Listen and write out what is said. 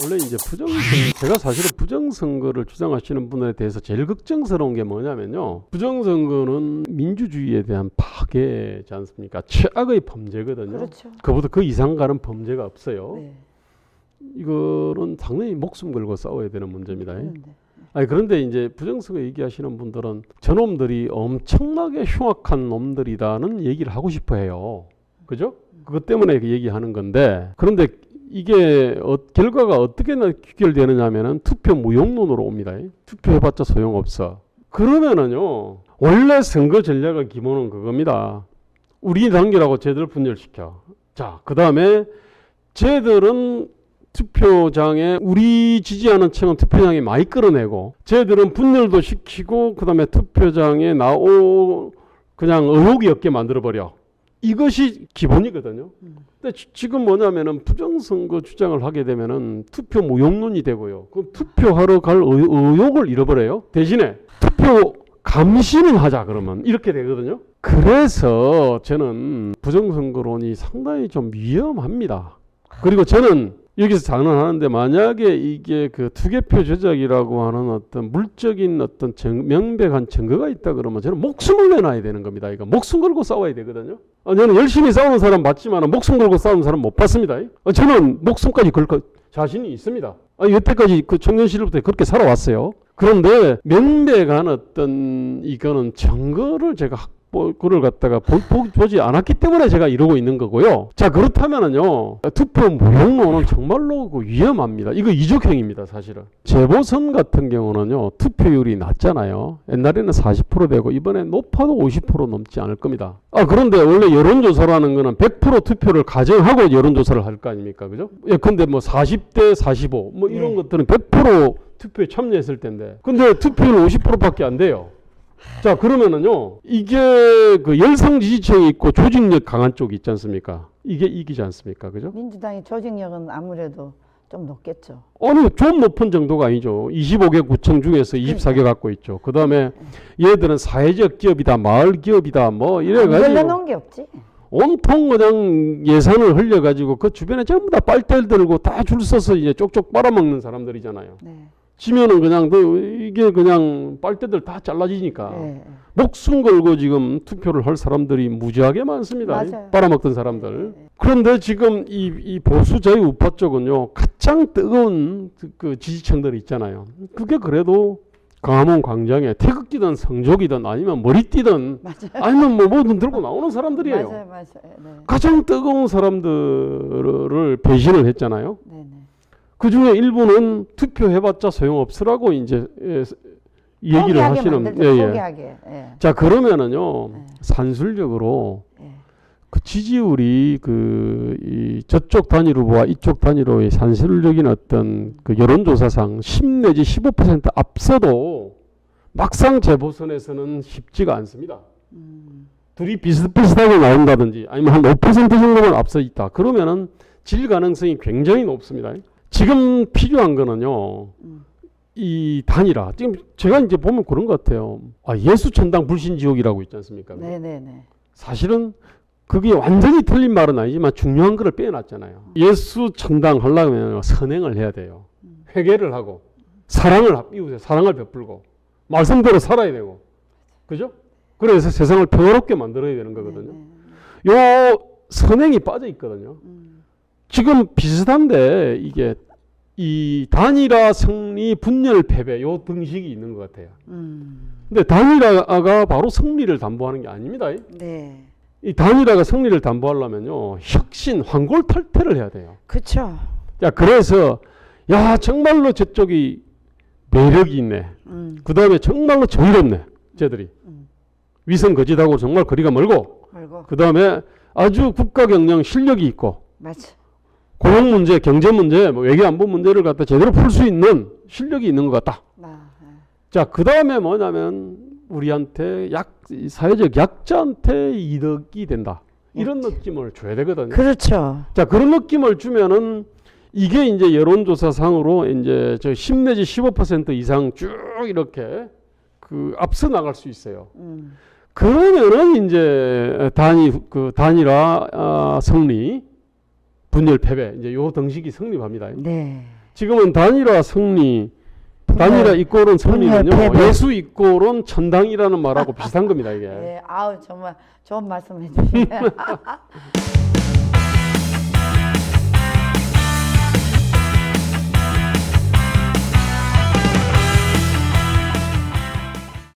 원래 이제 제가 사실은 부정선거를 주장하시는 분에 대해서 제일 걱정스러운 게 뭐냐면요. 부정선거는 민주주의에 대한 파괴지 않습니까? 최악의 범죄거든요. 그렇죠. 그보다 그 이상 가는 범죄가 없어요. 네. 이거는 상당히 목숨 걸고 싸워야 되는 문제입니다. 그런데 이제 부정선거 얘기하시는 분들은 저놈들이 엄청나게 흉악한 놈들이다는 얘기를 하고 싶어 해요. 그죠? 그것 때문에 얘기하는 건데, 그런데 이게 결과가 어떻게 귀결되느냐 하면은 투표 무용론으로 옵니다. 투표해봤자 소용없어. 그러면은요, 원래 선거 전략의 기본은 그겁니다. 우리 단계라고 쟤들 분열시켜. 자, 그 다음에 쟤들은 투표장에 우리 지지하는 층은 투표장에 많이 끌어내고, 쟤들은 분열도 시키고, 그 다음에 투표장에 그냥 의혹이 없게 만들어버려. 이것이 기본이거든요. 근데 지금 뭐냐면은 부정선거 주장을 하게 되면은 투표 무용론이 되고요. 그럼 투표하러 갈 의욕을 잃어버려요. 대신에 투표 감시는 하자 그러면 이렇게 되거든요. 그래서 저는 부정선거론이 상당히 좀 위험합니다. 그리고 저는 여기서 장난하는데 만약에 이게 그 투개표 조작이라고 하는 어떤 물적인 어떤 명백한 증거가 있다 그러면 저는 목숨을 내놔야 되는 겁니다. 이거 목숨 걸고 싸워야 되거든요. 저는 열심히 싸우는 사람 맞지만 목숨 걸고 싸우는 사람 못 봤습니다. 저는 목숨까지 걸 자신이 있습니다. 여태까지 그 청년 시절부터 그렇게 살아왔어요. 그런데 명백한 어떤 이거는 증거를 제가 그걸 갖다가 보지 않았기 때문에 제가 이러고 있는 거고요. 자, 그렇다면은요, 투표 무용론은 정말로 위험합니다. 이거 이족행입니다, 사실은. 재보선 같은 경우는요, 투표율이 낮잖아요. 옛날에는 40% 되고, 이번에 높아도 50% 넘지 않을 겁니다. 그런데 원래 여론조사라는 거는 100% 투표를 가정하고 여론조사를 할 거 아닙니까? 그죠? 근데 뭐 40대 45, 뭐 이런 것들은 100% 투표에 참여했을 텐데. 근데 투표율 50%밖에 안 돼요. 자, 그러면은요, 이게 그 열성 지지층이 있고 조직력 강한 쪽이 있지 않습니까? 이게 이기지 않습니까? 그죠? 민주당의 조직력은 아무래도 좀 높겠죠. 아니, 좀 높은 정도가 아니죠. 25개 구청 중에서 24개 갖고 있죠. 그 다음에 얘들은 사회적 기업이다, 마을 기업이다, 뭐 이래가지고. 흘려놓은 게 없지. 온통 그냥 예산을 흘려가지고 그 주변에 전부 다 빨대를 들고 다 줄 서서 이제 쪽쪽 빨아먹는 사람들이잖아요. 네. 지면은 그냥 이게 그냥 빨대들 다 잘라지니까 목숨 걸고 지금 투표를 할 사람들이 무지하게 많습니다. 빨아먹던 사람들. 그런데 지금 이 보수자의 우파 쪽은요, 가장 뜨거운 그 지지층들이 있잖아요. 그게 그래도 광화문 광장에 태극기든 성족이든 아니면 머리띠든 아니면 뭐든 들고 나오는 사람들이에요. 맞아요. 네. 가장 뜨거운 사람들을 배신을 했잖아요. 그 중에 일부는 투표해봤자 소용없으라고 이제 얘기를 하시는. 포기하게. 자, 그러면은요, 산술적으로 그 지지율이 저쪽 단일 후보와 이쪽 단일 후보의 산술적인 어떤 그 여론조사상 10 내지 15% 앞서도 막상 재보선에서는 쉽지가 않습니다. 둘이 비슷비슷하게 나온다든지 아니면 한 5% 정도만 앞서 있다. 그러면은 질 가능성이 굉장히 높습니다. 지금 필요한 거는요, 이 단일화. 지금 제가 이제 보면 그런 것 같아요. 예수천당 불신지옥이라고 있지 않습니까? 네네네. 사실은 그게 완전히 틀린 말은 아니지만 중요한 거를 빼놨잖아요. 예수천당 하려면 선행을 해야 돼요. 회개를 하고, 이웃에 사랑을 베풀고, 말씀대로 살아야 되고, 그죠? 그래서 세상을 평화롭게 만들어야 되는 거거든요. 요 선행이 빠져 있거든요. 지금 비슷한데 이게 이 단일화 승리 분열 패배 요 등식이 있는 것 같아요. 근데 단일화가 바로 승리를 담보하는 게 아닙니다. 네. 이 단일화가 승리를 담보하려면요, 혁신, 환골탈태를 해야 돼요. 그렇죠. 자, 그래서 정말로 저쪽이 매력이 있네. 그 다음에 정말로 정의롭네. 쟤들이 위선 거짓하고 정말 거리가 멀고. 그 다음에 아주 국가 경영 실력이 있고. 맞아. 고용 문제, 경제 문제, 외교 안보 문제를 갖다 제대로 풀 수 있는 실력이 있는 것 같다. 자, 그 다음에 뭐냐면 우리한테 사회적 약자한테 이득이 된다. 이런 느낌을 줘야 되거든요. 그렇죠. 자, 그런 느낌을 주면은 이게 이제 여론조사상으로 이제 10 내지 15% 이상 쭉 이렇게 앞서 나갈 수 있어요. 그러면은 이제 단일화 승리, 분열 패배, 이제 요 등식이 성립합니다. 네. 지금은 단일화 승리, 단일화 이꼴은 승리는요. 패배. 예수 이꼴은 천당이라는 말하고 비슷한 겁니다 이게. 예, 아우 정말 좋은 말씀 해주시네요.